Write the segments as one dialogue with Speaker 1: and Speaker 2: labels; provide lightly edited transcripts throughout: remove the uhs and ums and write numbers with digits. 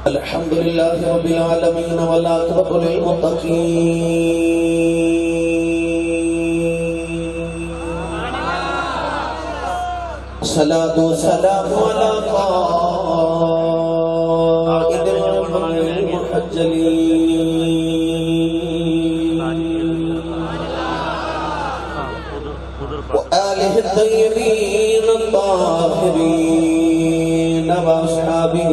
Speaker 1: الحمد لله رب العالمين والعاقبة للمتقين صلاة والسلام على قائد المحجلين وآله الطيبين الطاهرين وأصحابه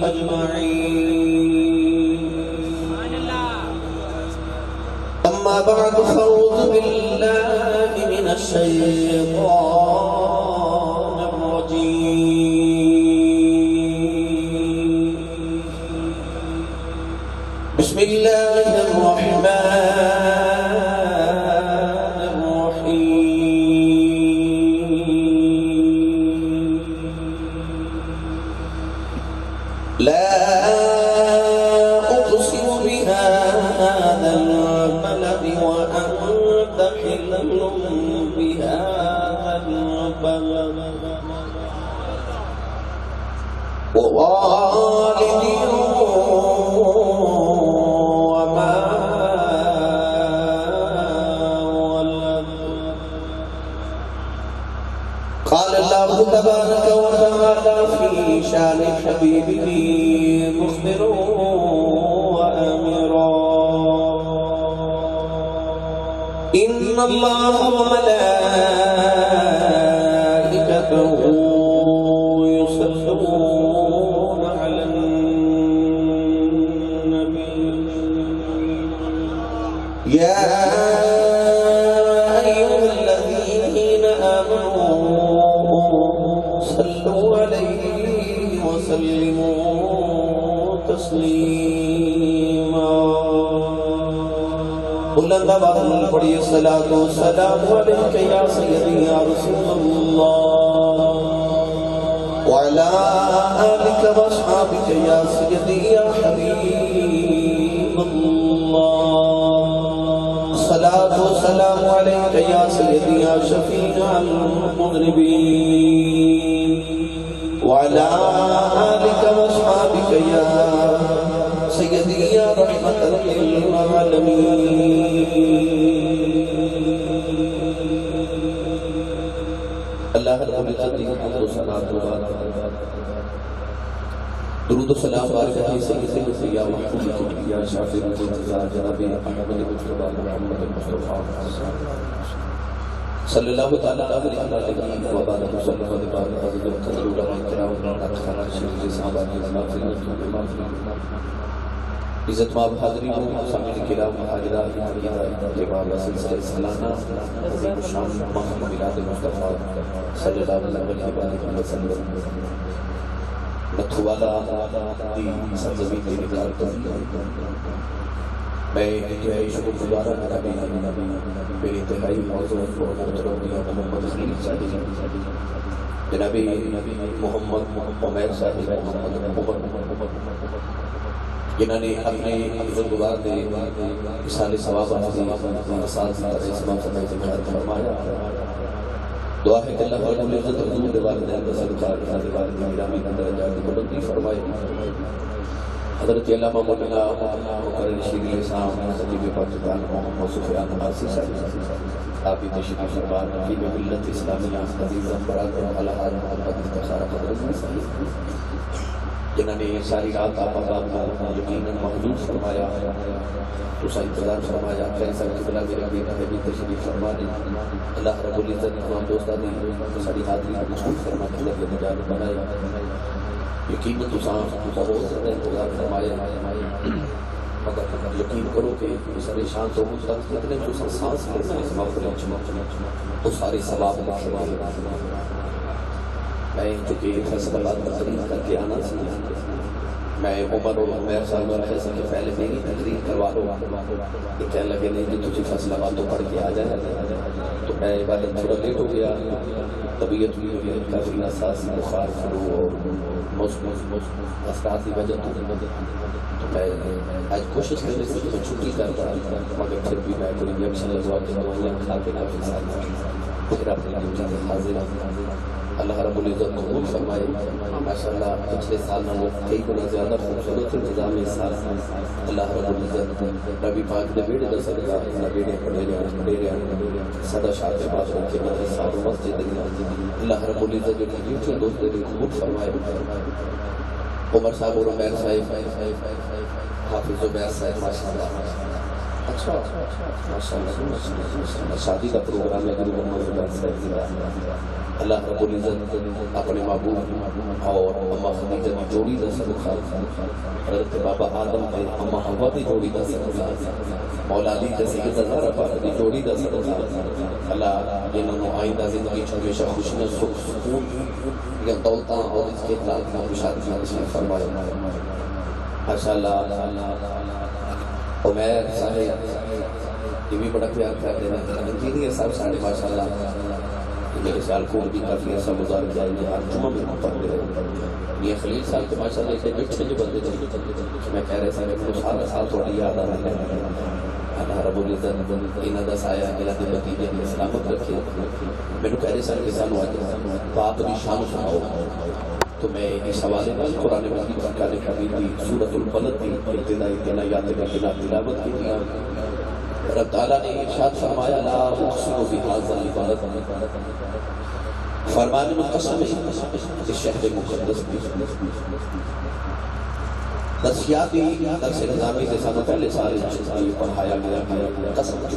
Speaker 1: أجمعين. أما بعد فأعوذ بالله من الشيطان الرجيم. بسم الله الرحمن الرحيم. لا أقسم بهذا البلد وأنت حل بهذا البلد ووالد وما ولد. قال الله تبارك وتعالى في شان حبيبه مخبرا وآمرا: إن الله وملائكته يصلون على النبي يا أيها الذين آمنوا صلوا عليه وسلموا تسليما. بلند آواز میں پڑھیے: صلاۃ و سلام علیک یا سیدی یا رسول اللہ وعلی آلک و اصحابک یا سیدی یا حبیب اللہ. صلاۃ و سلام علیک یا سیدی یا شفیع المذنبین وعلی آلک و اصحابک یا سیدی یا رحمت للعالمین. اللہ رب العزت کی حمد و ثنا و درود و سلام بارک سیدی یا محمود یا شافی الانتظار جناب احمد مجتبی محمد مصطفیٰ صلی اللہ تعالی علیہ و بارک وسلم و بارک وسلم علماء کرام اطہار شریف صحابہ عزت مآب حاضرین سامعین کرام حاضرات کے بعد سلسلہ سالانہ عظیم الشان ماہ میلاد مصطفیٰ صلی اللہ علیہ وسلم نتھوالا دی سرزمین کی نگار کرتا میں انتہائی شکر گزار ہوں میری انتہائی موضوع محمد خلیل صاحب جناب محمد عمیر صاحب جنہوں نے اپنے بزرگوار نے مثال ثواب فرمایا. دعا ہے کہ اللہ رب العزت حضور کے والدین کا صدقہ گرامی درجات کی بلندی فرمائے. حضرت علامہ مولانا مقرر شیرین اسلام خطیب پاکستان محمد سفیان ناصری صاحب آپ کی تشریف فرما نقیب ملت اسلامیہ عزیز برادر الہار محمد افتخار حضرت صاحب جنہوں نے ساری رات آپ یقیناً محدود فرمایا تو سا انتظار فرمایا. کیسا قبلہ میرا بیٹا ہے بھی تشریف فرما دیں. اللہ رب العزت تمام دوستان نے ساری حاضری کو مشہور فرما کے ذریعے نجات بنایا. یقیناً تو بہت زیادہ انتظار فرمایا مگر یقین کرو کہ سارے شان تو مجھتا کتنے جو سانس کرنا ہے اس مغفرین وہ سارے ثواب میں چونکہ فیصلہ بات تقریر کر کے آنا سی. میں عمر اور عمیر صاحب سے کہ پہلے میری تقریر کروا دو. یہ کہنے لگے نہیں کہ تجھے فیصلہ بات تو پڑھ کے آ جائے تو میں عبادت تھوڑا لیٹ ہو گیا. طبیعت بھی ہوئی کافی احساس بخار فلو اور اثرات کی وجہ تو میں آج کوشش کرنے سے تو چھٹی کرتا مگر پھر بھی میں کوئی انجیکشن لگوا کے دوائیاں کھا کے کافی ساری پھر اپنے ڈیوٹی میں حاضر اللہ رب العزت قبول فرمائے. ماشاءاللہ پچھلے سال نہ وہ کئی گنا زیادہ خوبصورت انتظام اس سال. اللہ رب العزت نبی پاک نے بیڑے دا صدقہ نہ بیڑے پڑے رہے صدا شاہ کے بعد ان کے مدرسہ اور مسجد اللہ رب العزت جو کیونکہ دوست دے قبول فرمائے. عمر صاحب اور عمیر صاحب حافظ عمیر صاحب ماشاءاللہ اچھا ماشاءاللہ شادی کا پروگرام ہے گرو محمد عمیر صاحب کا. اللہ رب العزت اپنے محبوب اور اماں خدیجہ کی جوڑی دا صدقہ حضرت بابا آدم کے اماں حوا کی جوڑی دا صدقہ مولا علی کے سیدہ زہرا پاک کی جوڑی دا صدقہ اللہ جنہوں نے آئندہ زندگی ہمیشہ خوشیاں سکھ سکون یا دولتاں اور اس کے خلاف کی خوشحالی نصیب فرمائے. ماشاءاللہ عمیر صاحب یہ بھی بڑا پیار کرتے ہیں. انجینئر صاحب سارے ماشاءاللہ میرے سال کو بھی کافی ایسا گزار کیا ہے ہر جمعہ میں پڑھتے رہے. یہ خلیل صاحب کے ماشاءاللہ اتنے بیٹھے جو بندے تھے میں کہہ رہے سارے کو سارا سال تھوڑی یاد آ رہا ہے. اللہ رب العزت انہاں دا سایہ انہاں دے نتیجے میں سلامت رکھے. مینوں کہہ رہے سارے کے سانو آج باپ دی شان سناؤ تو میں اس حوالے میں قرآن مجید کی کالے حبیب کی سورۃ البلد کی ابتدائی تنایات کا تلاوت کی. رب تعالیٰ نے ارشاد فرمایا لا اقسم بهذا البلد فرمانے میں قسم ہے اس شہر مقدس کی. درسیاتی درس نظامی سے ساتھ پہلے سارے چیزیں پڑھایا گیا قسم کی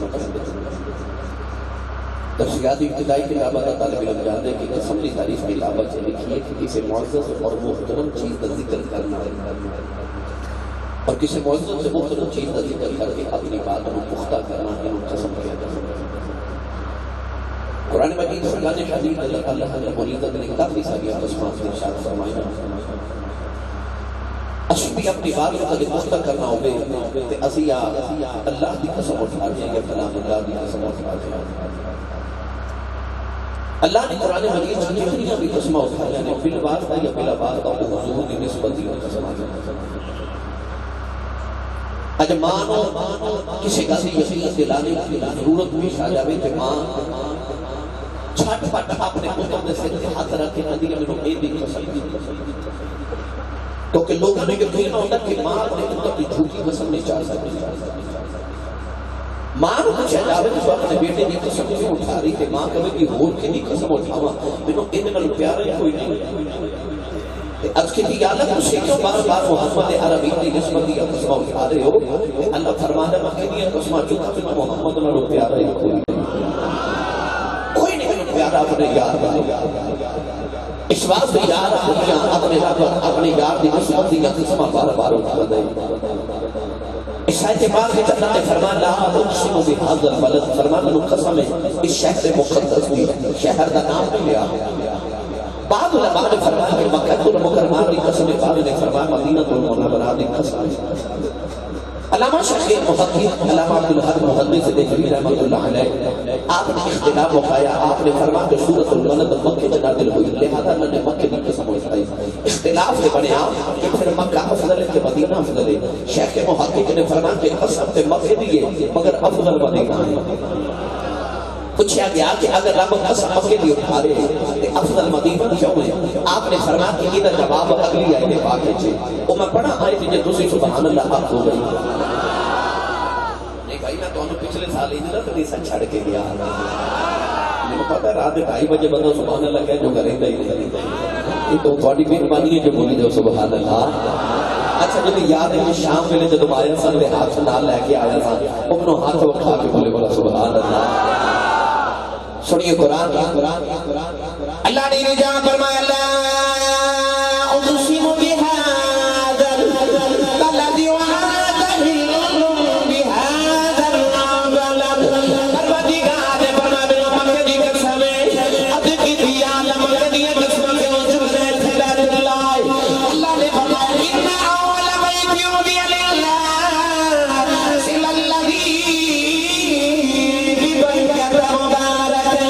Speaker 1: درسیاتی ابتدائی کتابہ کا طالب علم جانتے کہ قسم کی تعریف کی کتابہ سے لکھی ہے کہ کسی معزز اور محترم چیز کا ذکر کرنا ہے اور کسی معزز سے محترم چیز کا ذکر کر کے اپنی بات کو پختہ کرنا ہے قسم کیا جاتا ہے. قرآن مجید فرقان حدید اللہ رب العزت نے کافی ساری قسمات کے ارشاد فرمایا. اسی بھی اپنی بات کو اگر پختہ کرنا ہوگے تو اسی اللہ دی قسم اٹھا دیں یا کلام اللہ دی قسم اٹھا دیں. اللہ نے قرآن مجید سے جتنی بھی قسمہ اٹھایا نے بالواسطہ یا بلا واسطہ حضور کی نسبت دی قسم اجا مانو کسی کسی یقین دلانے کی ضرورت پیش آ جاوے کہ ماں چھٹ پٹ اپنے پتر دے سر کے ہاتھ رکھ کے ندی میں اے دی قسم کیونکہ لوگ نے یہ نہ ہوتا کہ ماں اپنے پتر کی جھوٹی قسم نہیں چاہ سکتی. ماں کو پوچھا جاوے تو اپنے بیٹے کی قسم کیوں اٹھا رہی کہ ماں کبھی کی ہور کے دی قسم اٹھاوا مینوں ان نال پیار کوئی نہیں. از کے دی عالم اسے کیوں بار بار محمد عربی کی نسبت دی قسم اٹھا رہے ہو. اللہ فرماتا ہے کہ یہ قسم جو کہ محمد نال پیار ہے کوئی نہیں پیارا اپنے یار کا اس واسطے یار اپنے یار دی قسمت دی قسم بار بار اٹھا دے. اس آیت پاک میں اللہ نے فرمایا لا اقسم بهذا البلد فرمایا لو قسم ہے اس شہر مقدس کی شہر کا نام نہیں لیا. بعض علماء نے فرمایا کہ مکہ المکرمہ کی قسم بعض نے فرمایا مدینہ المنورہ کی قسم. علامہ شیخ محقق علامہ عبدالحق محدث دہلوی رحمۃ اللہ علیہ آپ نے اختلاف اٹھایا. آپ نے فرمایا کہ سورۃ البلد مکہ سے نازل ہوئی لہذا انہوں نے مکہ کی قسم اٹھائی. اختلاف سے بنیا کہ پھر مکہ افضل ہے کہ مدینہ افضل ہے. شیخ محقق نے فرمایا کہ قسم تے مکہ دی ہے مگر افضل مدینہ ہے. پوچھا گیا کہ اگر رب قسم مکہ دی اٹھا رہے تو افضل مدینہ کیوں ہے؟ آپ نے فرمایا کہ ادھر جواب اگلی آیت پاک ہے وہ میں پڑھا آیت جے دوسری سبحان اللہ آپ ہو گئی. نہیں بھائی میں تو پچھلے سال ہی نہ کدی سچ چھڑ کے گیا مجھے پتا ہے رات 2:30 بجے بندہ سبحان اللہ کہے جو کرے گا ہی نہیں. یہ تو تھوڑی مہربانی ہے جو بولی جو سبحان اللہ. اچھا جب یاد ہے کہ شام ویلے جب آیا سا میرے ہاتھ نال لے کے آیا تھا اپنوں ہاتھ اٹھا کے بولے بولا سبحان اللہ. سنیے قرآن اللہ نے رجا فرمایا اللہ اقسم بهذا البلد وأحل بهذا البلد پروردگار نے فرمایا مکہ دی قسم اد کی دی عالم دی قسم کے وجود سے پھیلا دلائے. اللہ نے فرمایا ان اول بیت یوضع للہ سل الذی ببیت مبارک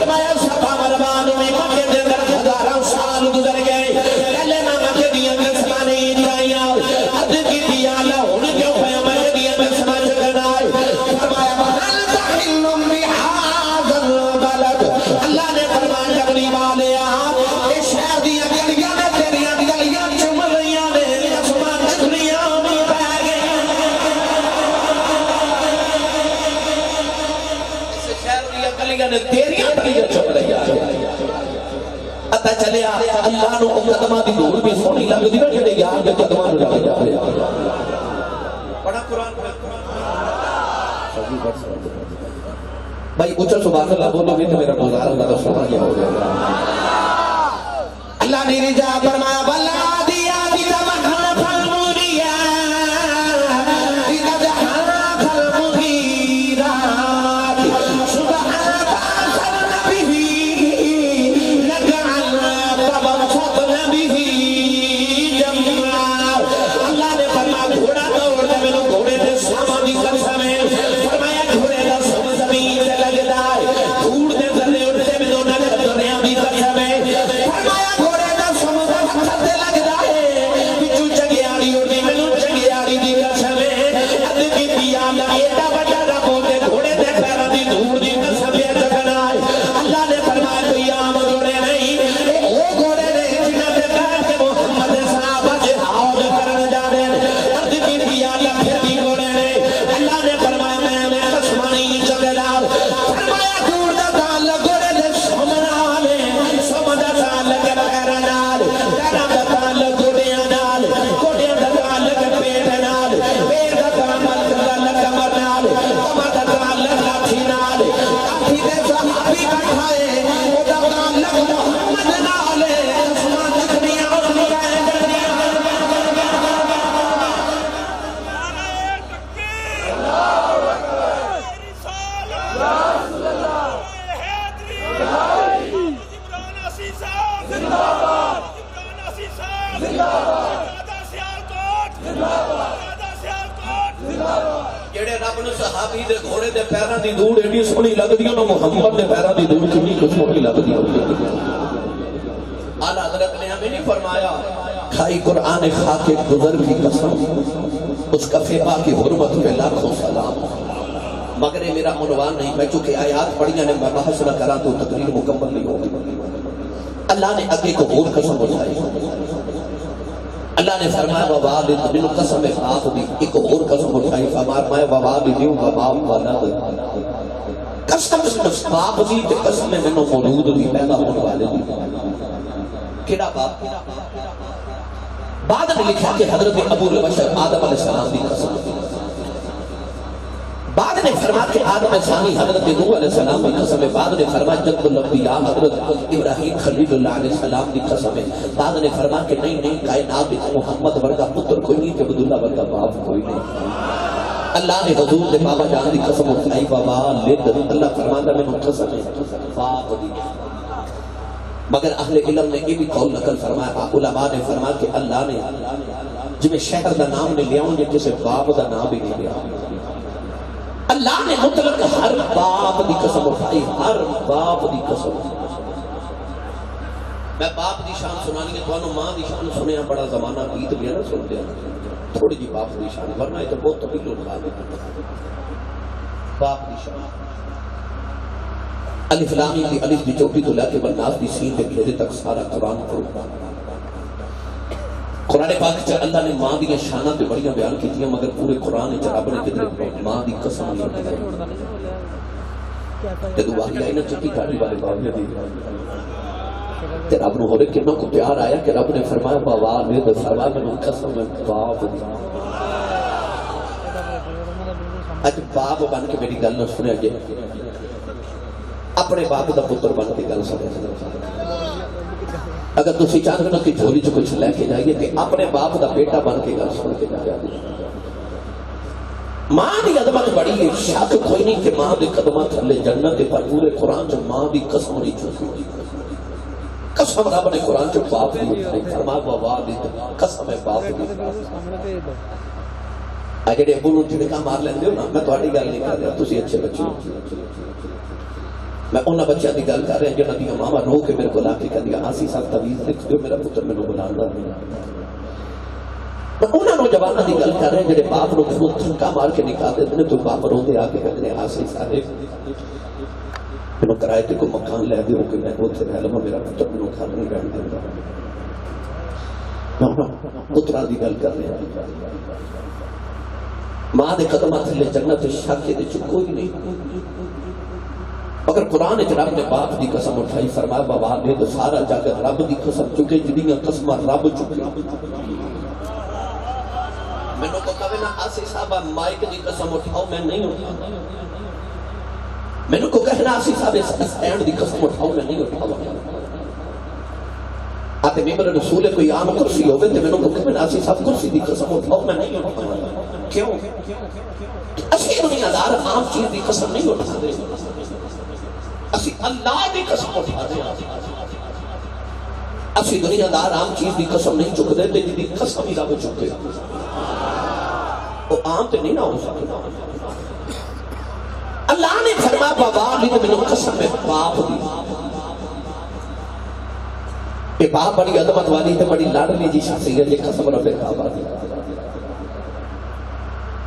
Speaker 1: فرمایا صفا مروا میں مکے دے اندر ہزاراں سال گزر گئے پہلے نہ مکے دیاں قسماں نہیں جائیاں حد کیتی اللہ ہن کیوں پیا مکے دیاں قسماں چکنا فرمایا ہل تحل بهذا البلد اللہ نے فرمایا جبری والیا اے شہر دیاں گلیاں میں تیریاں گلیاں چم رہیاں نے قسماں چکلیاں بھی پہ گئے اس شہر دیاں گلیاں نے تیریاں گلیاں چم رہیاں پتہ چلیا اللہ نو قدماں دی دور بھی سونی لگدی نا جڑے یار دے قدماں نو لگ جاندے پڑھا قرآن بھائی اچھا سبحان اللہ بولو بھی تو میرا گزار اللہ کا سونا کیا ہو گیا اللہ نے رجا فرمایا بلا دیا دیتا مکھن فالموریا دیتا جہاں فالمغیرات سبحان باسر نبی لگعن تبسط نبی جمعا اللہ نے فرمایا گھوڑا دوڑ دے میں گھوڑے دے سامان دی قسم ہے فرمایا گھوڑے دا سب زمین سے لگتا ہے دھوڑ دے ذرے اٹھتے میں دونوں نے دنیا دی قسم ہے فرمایا گھوڑے دا سب زمین سے لگتا ہے بچو چگیاری اٹھتے میں چگیاری دی قسم ہے حد کی پیا ایڈا بڑا رب ہوتے گھوڑے دے پیرا دی دھوڑ دی قسم ہے جگنا ہے اللہ نے فرمایا کوئی عام گھوڑے نہیں وہ گھوڑے نے جنہاں دے پیر کے محمد صحابہ جہاد کرنے جا رہے ہیں حد کی پیا پھر بھی گھوڑے نے اللہ نے فرمایا میں قسمانی چگلار فرمایا دور دا تعلق گھوڑے دے سمنالے سمدہ تعلق پیرنال پیرا دا تعلق گھوڑیاں نال گھوڑیاں دا تعلق پیٹ نال پیر دا تعلق کمر نال کمر دا تعلق لاٹھی نال لاٹھی دے صحابی بیٹھائے وہ دا تعلق محمد نال قسمان چکنیاں اور نگاہیں جنیاں جڑے رب نے صحابی دے گھوڑے دے پیراں دی دھوڑ ایڈی سونی لگدی انہاں محمد دے پیراں دی دھوڑ کتنی سونی لگدی اعلیٰ حضرت نے ہمیں نہیں فرمایا کھائی قرآن خاک گزر کی قسم اس کفے پا کی حرمت پہ لاکھوں سلام مگر یہ میرا عنوان نہیں میں چونکہ آیات پڑھیاں نے میں بحث نہ کرا تو تقریر مکمل نہیں ہوگی اللہ نے اگے کو اور قسم اٹھائی اللہ نے فرمایا ووالد من قسم باپ دی ایک اور قسم اٹھائی فرمایا ووالد وباب ولد قسم باپ دی تے قسم منو مولود دی پیدا ہونے والے دی کیڑا باپ بعد میں لکھا کہ حضرت ابو البشر آدم علیہ السلام دی قسم بعد نے فرمایا کہ آدم ثانی حضرت نوح علیہ السلام کی قسم ہے بعد نے فرمایا جد الانبیاء حضرت ابراہیم خلیل اللہ علیہ السلام کی قسم ہے بعد نے فرمایا کہ نہیں کائنات میں محمد ورگا پتر کوئی نہیں کہ عبداللہ ورگا باپ کوئی نہیں اللہ نے حضور نے بابا جان دی قسم اٹھائی بابا لد اللہ فرماتا میں قسم ہے باپ دی مگر اہل علم نے یہ بھی قول نقل فرمایا علماء نے فرمایا کہ اللہ نے جب شہر دا نام نے لیا یہ کسی باپ دا نام بھی نہیں لیا اللہ نے مطلق ہر باپ دی قسم اٹھائی ہر باپ دی قسم میں باپ دی شان سنانی ہے تو انہوں ماں دی شان سنے ہیں بڑا زمانہ گیت بھی ہے نا سنتے ہیں تھوڑی جی باپ دی شان ورنہ ہے تو بہت طویل اٹھا دے باپ دی شان الف لام دی الف دی چوٹی تو لے کے بناس دی سین دے گھیرے تک سارا قرآن پڑھو قرآن پاک چا اللہ نے ماں دی شانہ پہ بڑیاں بیان کی تھی مگر پورے قرآن چا رب نے کدھر ماں دی قسم نہیں اٹھائی جدو واقعی آئی نا چکی گاڑی والے باویہ دی تے رب نو ہورے کنوں کو پیار آیا کہ رب نے فرمایا باوا نے تو فرمایا میں قسم ہے باپ دی اج باپ بن کے میری گل نہ سنے اگے اپنے باپ دا پتر بن کے گل سنے اگر تسی چاہتے ہو کہ جھولی جو کچھ لے کے جائیے کہ اپنے باپ دا بیٹا بن کے گل سن کے جائیے ماں دی عظمت بڑی ہے شک کوئی نہیں کہ ماں دی قدمہ تھلے جنت پر پورے قرآن جو ماں دی قسم نہیں چکی قسم رب نے قرآن جو باپ دی فرمایا ووالد قسم ہے باپ دی اجڑے ابو نوں جھڑکا مار لیندے ہو نا میں تہاڈی گل نہیں کر رہا تسی اچھے بچے میں انہاں بچیاں دی گل کر رہا جنہاں دی ماما رو کے میرے کو لا کے کہندی آسی صاحب تعویذ لکھ دیو میرا پتر مینوں بلاندا میں انہاں نوجواناں دی گل کر رہا جڑے باپ نو گھروں تھکا مار کے نکال دیندے نے تو باپ روندے آ کے کہندے آسی صاحب مینوں کرائے تے کوئی مکان لے دیو کہ میں اوتھے رہ لواں میرا پتر مینوں گھر نہیں رہن دیندا میں پتراں دی گل کر رہا ماں دے قدماں تھلے جنت شک دے وچ کوئی نہیں اگر قرآن رب نے باپ دی قسم اٹھائی فرمایا بابا نے تو سارا جگت رب دی قسم چکے جنیاں قسماں رب چکے میں نے کو کہا نا آسی صاحبہ مائک دی قسم اٹھاؤ میں نہیں اٹھاؤں میں نے کو کہنا آسی صاحب اسٹینڈ دی قسم اٹھاؤ میں نہیں اٹھاؤں آتے ممبر رسول کوئی عام کرسی ہوئے تو میں نے کو کہنا آسی صاحب کرسی دی قسم اٹھاؤ میں نہیں اٹھاؤں کیوں اسی دنیا دار عام چیز دی قسم نہیں اٹھا دے اسی اللہ دی قسم اٹھا دے اسی دنیا دار عام چیز دی قسم نہیں چک دے جی دی قسم ہی رب چکے وہ عام تے نہیں نہ ہو سکتا اللہ نے فرمایا بابا لی تو میں قسم میں باپ دی کہ باپ بڑی عظمت والی تے بڑی لاڈلی جی شخصیت یہ قسم رب بابا دی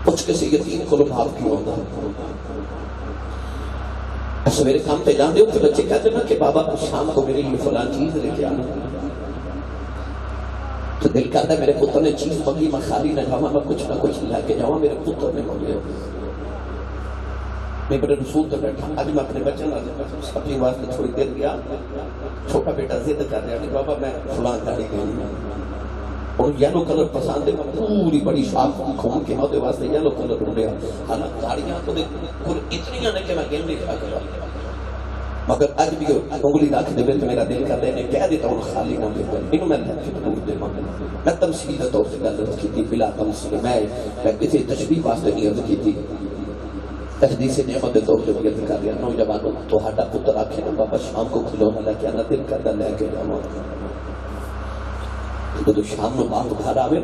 Speaker 1: پوچھ کے سے یتیم کو باپ کی ہوتا سویرے کام پہ جان دے تو بچے کہتے ہیں کہ بابا شام کو میرے لیے فلان چیز لے کے آنا تو دل کہتا ہے میرے پتر نے چیز مانگی میں خالی نہ جاؤں میں کچھ نہ کچھ لے کے جاؤں میرے پتر نے مانگے میں بڑے رسول تو بیٹھا آج میں اپنے بچے اپنی واسطے تھوڑی دیر گیا چھوٹا بیٹا ضد کر رہا کہ بابا میں فلان گاڑی گئی اور یلو کلر پسند ہے پوری بڑی شاپ کھون کے ہوتے واسطے یلو کلر ڈھونڈیا حالانکہ گاڑیاں تو اتنی نے کہ میں گیم نہیں کھا کر مگر اج بھی انگلی رکھ دے تو میرا دل کر رہے کہہ دیتا ہوں خالی نہ دے انہوں میں لکھ دور دے میں تمثیل طور سے گل کی تھی بلا تمثیل میں کسی تشبیہ واسطے نہیں عرض کی تھی تحدیث نعمت طور سے عرض کر رہا نوجوانوں تو ہاڈا پتر آکھے نا بابا شام کو کھلونا لے کے آنا دل کرتا لے کے جاؤں تو شام نو باپ گھر آوے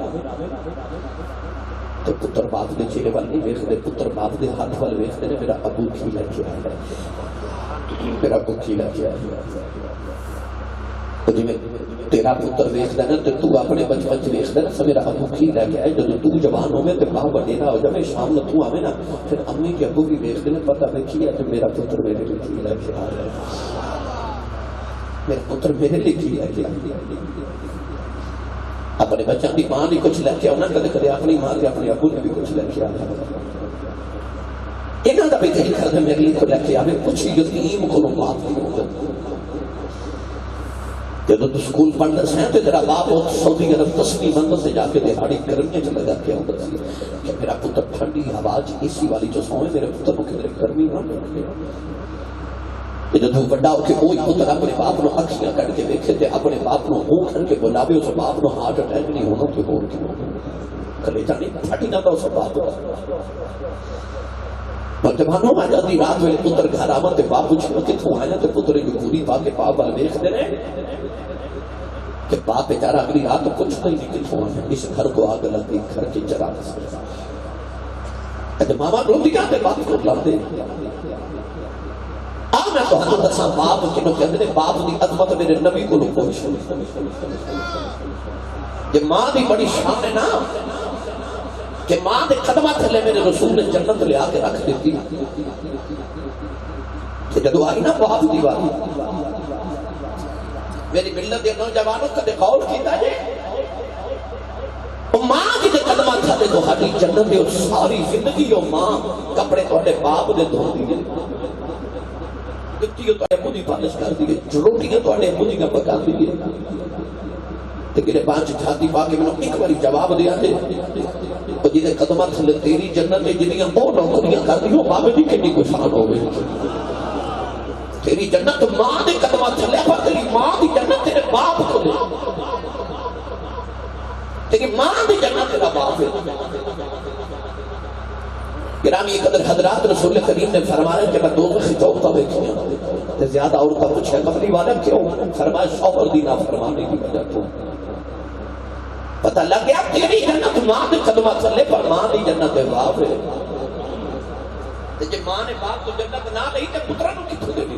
Speaker 1: تو پتر باپ دے چہرے وال نہیں ویکھدے پتر باپ دے ہاتھ وال ویکھدے نے میرا ابو کی لے کے آیا میرا ابو کی لے کے آیا تو جی میں تیرا پتر ویکھدا نا تے تو اپنے بچپن چ ویکھدا نا میرا ابو کی لے کے آیا جدوں تو جوان ہوے تے باپ وڈیرا ہو جائے شام نو تو آوے نا پھر امی کے ابو بھی ویکھدے نے پتہ ویکھی ہے تے میرا پتر میرے لیے کی لے کے آیا میرا پتر میرے لیے کی لے کے آیا اپنے بچوں کی ماں بھی کچھ لے کے آنا کدے کدے اپنی ماں کے اپنے ابو نے بھی کچھ لے کے آنا انہوں کا بھی دل کرتا میرے لیے کو لے کے آوے کچھ یتیم کو باپ کی ہوگا جب تو سکول پڑھنا سے تو تیرا باپ سعودی عرب تسمی مندر سے جا کے دہاڑی گرمیاں چلا جا کے ہوگا کہ میرا پتر ٹھنڈی آواز اسی والی جو سوئے میرے پتر کو کدھر گرمی نہ لگے جدو بڑا ہو کے کوئی پتر اپنے باپ نو اکھیاں کٹ کے دیکھے تے اپنے باپ نو منہ کر کے بلاوے اس باپ نو ہارٹ اٹیک نہیں ہونا تو ہو کیوں کلیجہ نہیں پھٹی نہ تھا اس باپ کو نوجوانوں آ جاتی رات میں پتر گھر آوا تے باپ پوچھنا کتوں آیا تے پتر کی پوری پا کے باپ والا دیکھتے رہے کہ باپ بیچارہ اگلی رات کچھ نہیں کتوں آیا اس گھر کو آگ لگی گھر کے چراغ سے ماما رو دیا تے باپ کو لاتے میں تو حضرت دساں باپ کنوں کہتے ہیں باپ دی عظمت میرے نبی کو لوگ پوچھ یہ ماں دی بڑی شان ہے نا کہ ماں دے قدمہ تھلے میرے رسول نے جنت لے آ کے رکھ دیتی کہ جدو آئی نا باپ دی باری میری ملت دے نوجوانوں کدے قول کیتا ہے ماں کی دے قدمہ تھلے تو ہاری جنت دے ساری زندگی ماں کپڑے تو باپ دے دھو دیئے جتیوں تو ابو دی پالش کر دیئے روٹیاں تو ابو دی پکا دیئے تکرے پانچ چھاتی پا کے میں نے ایک باری جواب دیا تھے اور جیسے قدمہ تھلے تیری جنت میں جنیاں وہ نوکریاں کر دیوں بابے بھی کنی کو شان ہوئے تیری جنت ماں دے قدمہ تھلے پر تیری ماں دی جنت تیرے باپ کو دے تیری ماں دی جنت تیرا باپ ہے گرامی قدر حضرات رسول کریم نے فرمایا کہ میں دوزخ کی چوکتا بیٹھی ہوں زیادہ عورتہ پوچھے قبلی والا کیوں فرمایا شوہر دی نافرمانی کی وجہ تو پتہ لگ گیا تیری جنت ماں دے قدمہ چلے پر ماں دی جنت باپ ہے جب ماں نے باپ کو جنت نہ لئی تے پترا نو کتھوں دے دی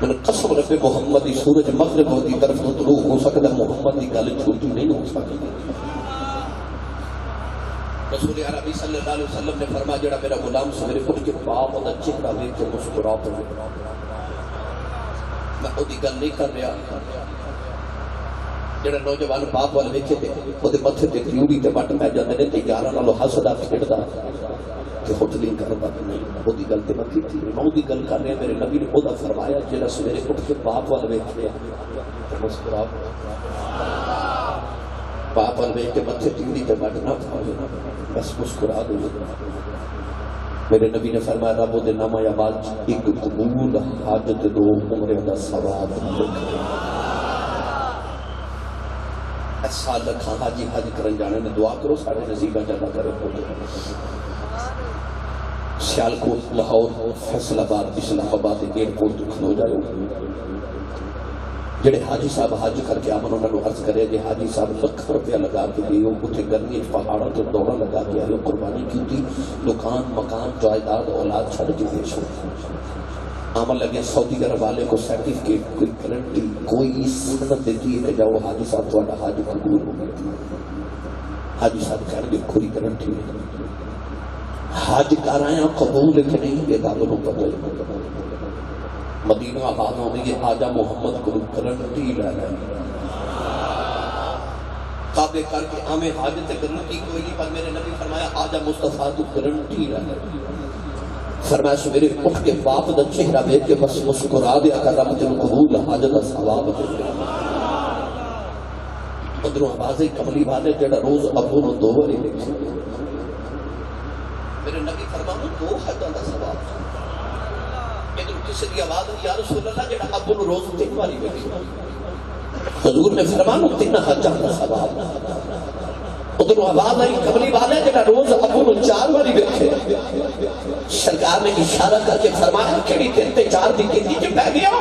Speaker 1: میں نے قسم رب محمد دی سورج مغرب دی طرف تو طلوع ہو سکتا محمد دی گل جھوٹی نہیں ہو سکتی. رسول عربی صلی اللہ علیہ وسلم نے فرمایا جڑا میرا غلام سویرے اٹھ کے باپ دا چہرہ ویکھ کے مسکرا پڑے میں اودی گل نہیں کر رہا. جڑا نوجوان باپ وال ویکھے تے اودے متھے تے تیوڑی تے وٹ پے جاندے نے تے یاراں نال ہسدا کھیڈدا تے ہوٹلی کردا نہیں. اودی گل تے میں کیتی میں اودی گل کر رہا. میرے نبی نے خدا فرمایا جڑا سویرے اٹھ کے باپ وال ویکھے تے مسکرا باپ وال ویکھ کے متھے تیوڑی تے وٹ نہ پاوے بس مسکرا دو. میرے نبی نے فرمایا رب دے نام یا بعد ایک قبول حاجت دو عمرے دا ثواب سال لکھا حاجی حج کرن جانے نے دعا کرو سارے نصیبہ جانا کرے. سیالکوٹ لاہور فیصل آباد اسلام آباد ایئرپورٹ کھلو جائے جڑے حاجی صاحب حج کر کے آمن انہوں نے عرض کرے جے حاجی صاحب لکھ روپیہ لگا کے دیو اتنے گرمی پہاڑوں تو دوڑا لگا کے آئے قربانی کی تھی دکان مکان جائیداد اولاد چھڑ کے پیش ہو. عمل لگے سعودی عرب والے کو سرٹیفکیٹ کوئی گارنٹی کوئی سند دیتی ہے کہ جاؤ حاجی صاحب تھوڑا حج قبول ہو گیا. حاجی صاحب کہہ گے کوئی گارنٹی نہیں حج کر آیا قبول کہ نہیں یہ دادو کو پتہ ہے. مدینہ آباد ہونے یہ آجا محمد کو گارنٹی لے رہے ہیں کعبے کر کے ہمیں حاجت گارنٹی کوئی نہیں پر میرے نبی فرمایا آجا مصطفیٰ تو گارنٹی لے رہے ہیں. فرمایا سویرے اٹھ کے باپ دا چہرہ دیکھ کے بس مسکرا دیا کر رب تینوں قبول حاجت دا ثواب دے. ادھروں آواز کملی والے جڑا روز ابو نو دو باری دیکھے میرے نبی فرمایا دو حجاں دا ثواب. ادھر کسی کی آواز یا رسول اللہ جڑا ابو نو روز تین باری دیکھے حضور نے فرمایا تین حجاں دا ثواب. ادھر آواز آئی کملی والے جڑا روز ابو نو چار باری دیکھے سرکار نے اشارہ کر کے فرمایا کیڑی تین تے چار دی کیتی جو پہ گیا.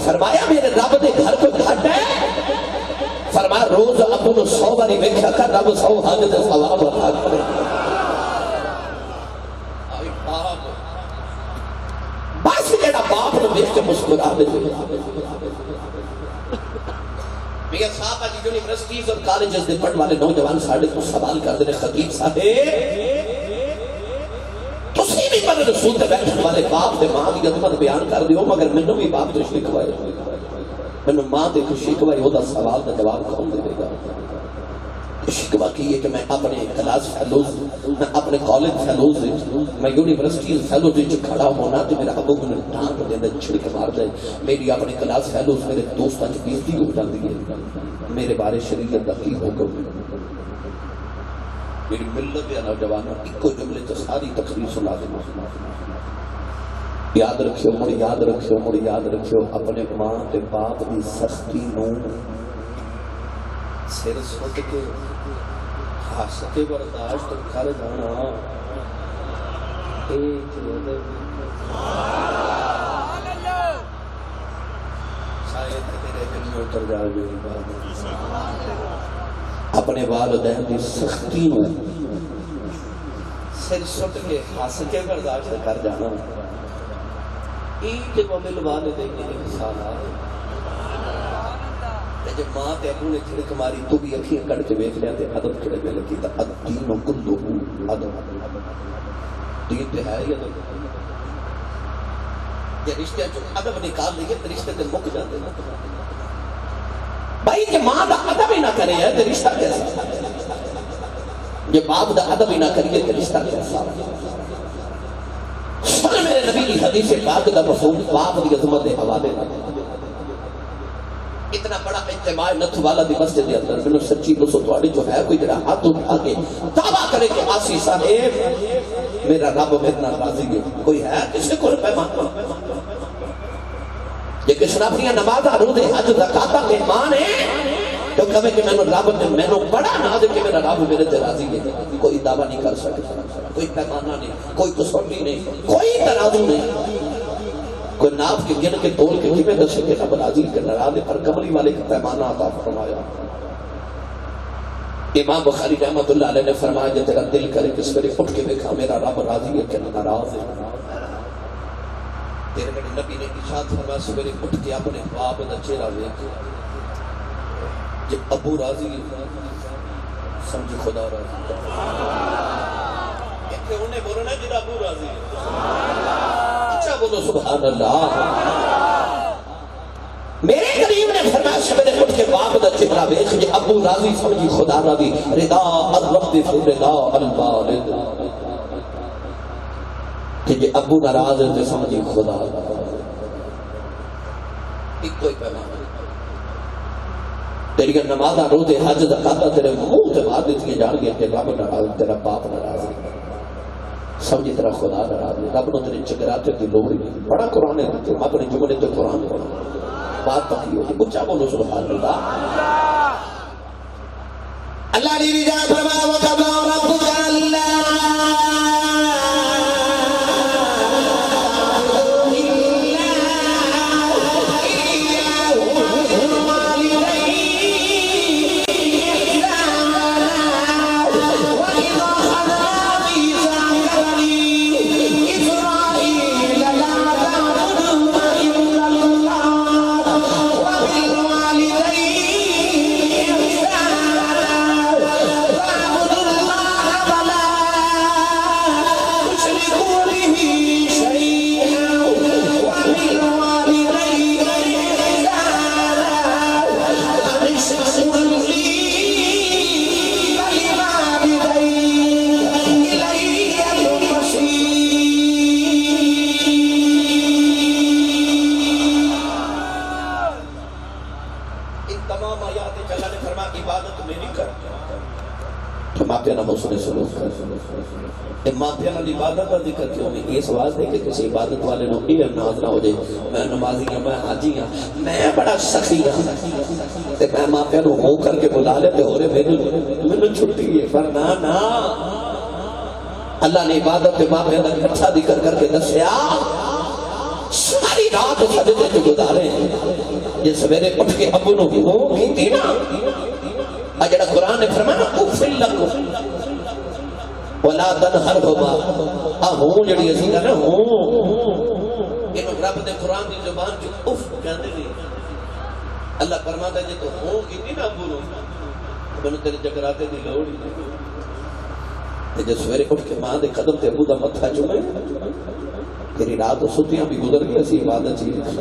Speaker 1: فرمایا میرے رب دے گھر کو گھٹ ہے. فرمایا روز ابو نو 100 باری دیکھا کر رب 100 حج دے ثواب عطا کرے. بس جڑا باپ نو دیکھ کے مسکرا دے. میاں صاحب آج یونیورسٹیز اور کالجز دے پڑھن والے نوجوان ساڑھے کو سوال کر دے خطیب صاحب تسی بھی پر رسول دے بیٹھن والے باپ دے ماں دی عظمت بیان کر دیو مگر منو بھی باپ دے شکوائے منو ماں دے شکوائے ہو دا سوال دا جواب کون دے گا. شکوا کی ہے کہ میں اپنے کلاس فیلوز میں اپنے کالج فیلوز میں یونیورسٹیز فیلوز کھڑا ہونا تو میرا ابو نے ٹانک دے اندر چھڑک مار دے. میری اپنے کلاس فیلوز میرے دوستاں کی بےزتی ہو جاتی ہے. میرے بارے شریعت دا کی حکم میری ملت یا نوجوانوں ایک کو جملے تو ساری تقریر سنا دیں. یاد رکھو مڑ یاد رکھو مڑ یاد رکھو اپنے ماں تے باپ دی سختی نو سر سٹ کے ہس کے برداشت کر جانا شاید تیرے دل میں اتر جائے میری بات. اپنے والدین دی سختی نو سر سٹ کے ہس کے برداشت کر جانا ایک وبل والدین کی مثال ہے. جب ماں تے ابو نے چھڑک ماری تو بھی اکھیاں کڑ کے دیکھ لیا تے ادب کھڑے میں لگی تا الدین کلہ ادب. دین تے ہے یا ادب یہ رشتے جو ادب نکال دیے تے رشتے تے مک جاتے ہیں. بھائی کہ ماں دا ادب ہی نہ کرے تے رشتہ کیسا. یہ باپ دا ادب ہی نہ کریے تے رشتہ کیسا. سن میرے نبی کی حدیث پاک دا مفہوم باپ دی عظمت دے حوالے نہ اتنا بڑا اجتماع نتھ والا دی مسجد دے اندر میں سچی دسو تواڈی جو ہے کوئی جڑا ہاتھ اٹھا کے دعویٰ کرے کہ آسی صاحب میرا رب میرے نال راضی ہے. کوئی ہے کسی کو پیمان یہ کس نے اپنی نماز روزے حج زکات مہمان ہے تو کہے کہ میں رب نے مینوں بڑا ناز کہ میرا رب میرے تے راضی ہے. کوئی دعویٰ نہیں کر سکتا کوئی پیمانہ نہیں کوئی کسوٹی نہیں کوئی ترازو نہیں کوئی ناپ کے گن کے تول کے کیویں دسے کہ رب راضی کہ ناراض پر کملی والے کا پیمانہ عطا فرمایا. امام بخاری رحمۃ اللہ علیہ نے فرمایا کہ تیرا دل کرے کہ سویرے اٹھ کے دیکھا میرا رب راضی ہے کہ ناراض ہے. تیرے میرے نبی نے ارشاد فرمایا سویرے اٹھ کے اپنے باپ دا چہرہ دیکھ جب ابو راضی سمجھ خدا راضی کہ انہیں بولنا ہے جدا ابو راضی اچھا بولو سبحان اللہ میرے کریم نے فرمایا سویرے اٹھ کے باپ دا چہرہ دیکھ جب ابو راضی سمجھی خدا راضی رضا الرب رضا الوالد کہ جب ابو ناراض ہے تو سمجھی خدا ایک کوئی پیغام تیری نمازہ روزے حج زکات تیرے منہ سے بعد دیتی جان گیا کہ رب ناراض تیرا باپ ناراض ہے سمجھی تیرا خدا ناراض ہے رب نے تیرے چکراتے دی لوڑ نہیں بڑا قرآن ہے اپنے جملے تو قرآن پڑھا بات پکی ہوتی بچہ بولو سبحان اللہ اللہ نے رجا فرمایا وقضى ربك الا عبادت کا ذکر کیوں نہیں اس واسطے کہ کسی عبادت والے نو یہ ناز نہ ہو جائے میں نمازی ہوں میں حاجی ہوں میں بڑا سخی ہوں تے میں ماں پیو ہو کر کے بلا لیتے ہو رہے میں چھٹی ہے پر نہ اللہ نے عبادت کے ماں پیو کا اکٹھا ذکر کر کے دسیا ساری رات سجدے جو گزارے یہ سویرے اٹھ کے ابو نو ہو کیتی نا اجڑا قرآن نے فرمایا اُفِّل لَكُمْ وَلَا تَنْهَرْهُمَا ہوں جڑی اسی کا نا ہوں انہوں رب دے قرآن دی زبان جو اف کہنے نہیں اللہ فرماتا ہے جی تو ہوں کیتی نا ابو نو بنو تیرے جگراتے دی لوڑی جب سویرے اٹھ کے ماں دے قدم تے ابو دا متھا چومے تیری رات و ستیاں بھی گزر گئی اسی عبادت چیز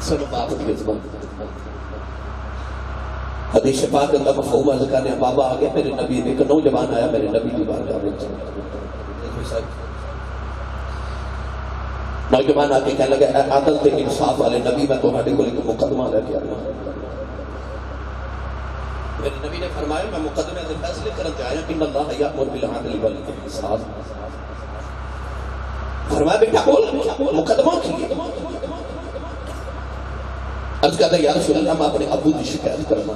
Speaker 1: سنو باپ کی عظمت حدیث پاک اللہ مفہوم عرض کرنے بابا آگے میرے نبی ایک نوجوان آیا میرے نبی کی بارگاہ میں نوجوان آ کے کہنے لگا اے عدل تے انصاف والے نبی میں تمہارے کو ایک مقدمہ لے کے آیا میرے نبی نے فرمایا میں مقدمے سے فیصلے کرتے آیا کہ اللہ یأمر بالعدل والانصاف فرمایا بیٹا بول مقدمہ کی عرض کہتا ہے یا رسول اللہ میں اپنے ابو دی شکایت کرنا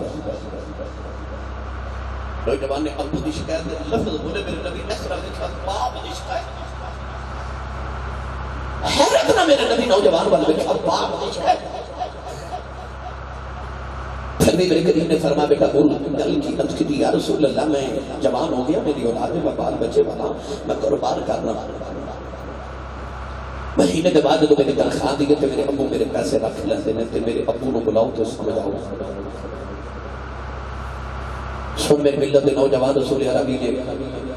Speaker 1: نوجوان نے ابو دی شکایت لفظ بولے میرے نبی اخرا لکھا باپ دی شکایت حیرت نہ میرے نبی نوجوان والے لکھا باپ دی شکایت پھر بھی میرے کریم نے فرمایا بیٹا بول گل کی عرض کی یا رسول اللہ میں جوان ہو گیا میری اولاد میں بال بچے والا میں کاروبار کرنا مہینے کے بعد جو میری تنخواہ دی گئی تو میرے ابو میرے پیسے رکھ لیتے ہیں تو میرے ابو کو بلاؤ تو سمجھاؤ سن میرے ملت نوجوان رسول عربی نے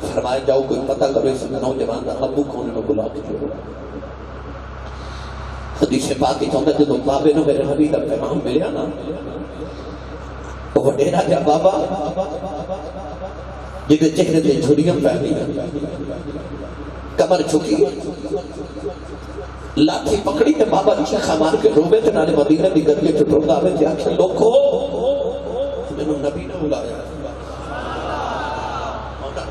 Speaker 1: فرمایا جاؤ کوئی پتہ کرو اس نوجوان کا ابو کون نے بلا کے حدیث پاک کی چاہتا جب بابے نے میرے نبی کا پیغام ملیا نا وہ وڈیرا کیا بابا جیسے چہرے سے جھڑیاں پہنی کمر جھکی لاٹھی پکڑی تے بابا چیخا مار کے روبے تے نالے مدینہ دی گدیے تے ٹردا وے تے آکھے لوکو مینوں نبی نے بلایا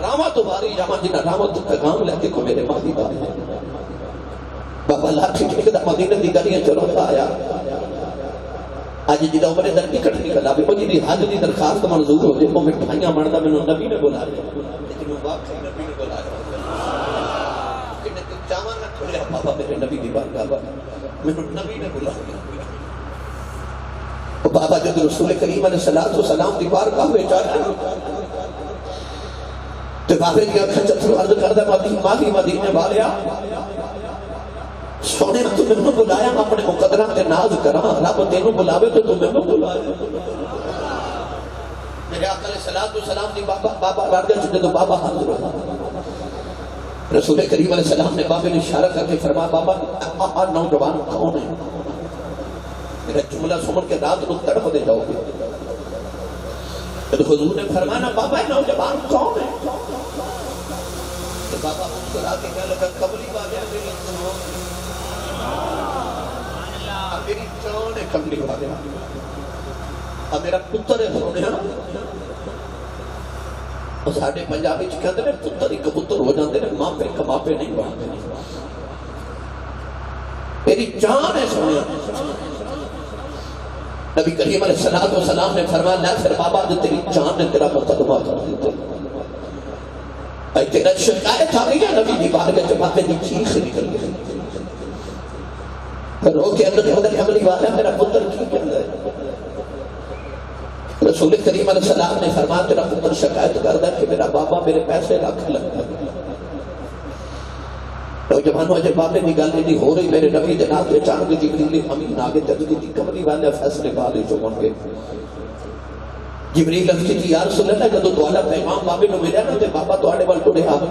Speaker 1: راما تو باری جاواں جنہ راما تو پیغام لے کے کو میرے ماں بات بابا لاٹھی ٹھیکدا مدینہ دی گدیے تے روتا آیا اج جدا عمر در ٹکٹ نکلا بھی او جی حج دی درخواست منظور ہو جے او مٹھائیاں مندا مینوں نبی نے بلایا لیکن وہ واقعی نبی نے بلایا بابا میرے نبی دی بارگاہ میں نبی نے بلایا بابا جب رسول کریم علیہ السلام دی بارگاہ میں جانا تو بابے کی اکھا چتھر عرض کردہ ماہی مدینے والیا سونے تو میں نے بلایا میں اپنے مقدرہ کے ناز کرا رب تینوں بلاوے تو میں نے بلایا میرے آقا علیہ السلام دی بابا راردہ چھتے تو بابا حاضر ہوا رسول کریم علیہ السلام نے بابے نے اشارہ کر کے فرمایا بابا نوجوان کون ہے میرا جملہ سمجھ کے رات کو تڑپ دے جاؤ گے تو حضور نے فرمایا بابا نوجوان کون ہے تو بابا مسکرا کے کہنے لگا قبلی والے میری جان ہے قبلی والے اب میرا پتر ہے سونے اور ساڑھے پنجابی کہتے ہیں پتر ہی کبوتر ہو جاتے ہیں ماں پہ کما پہ نہیں بڑھتے میری جان ہے سونے نبی کریم علیہ السلام نے فرمایا نہ پھر بابا جو تیری جان نے تیرا مقدمہ کر دیتے اے تیرا شکایت آ گئی ہے نبی دیوار کے جب آتے دی چیخ نکل گئی رو کے اندر حملی والا میرا پتر کی کہتا ہے رسول کریم علیہ السلام نے فرمایا تیرا پتر شکایت کرتا کہ میرا بابا میرے پیسے رکھ لگتا ہے نوجوانوں جب بابے کی گل نہیں ہو رہی میرے نبی جناب نے چاند جبریل امین آگے تجدی دی کمری والے فیصلے والے جو من گئے جبریل لفظی کی یا رسول اللہ جدو دوالہ پیغام بابے نو ملیا نا تے بابا دوالے وال ٹوڑے آگے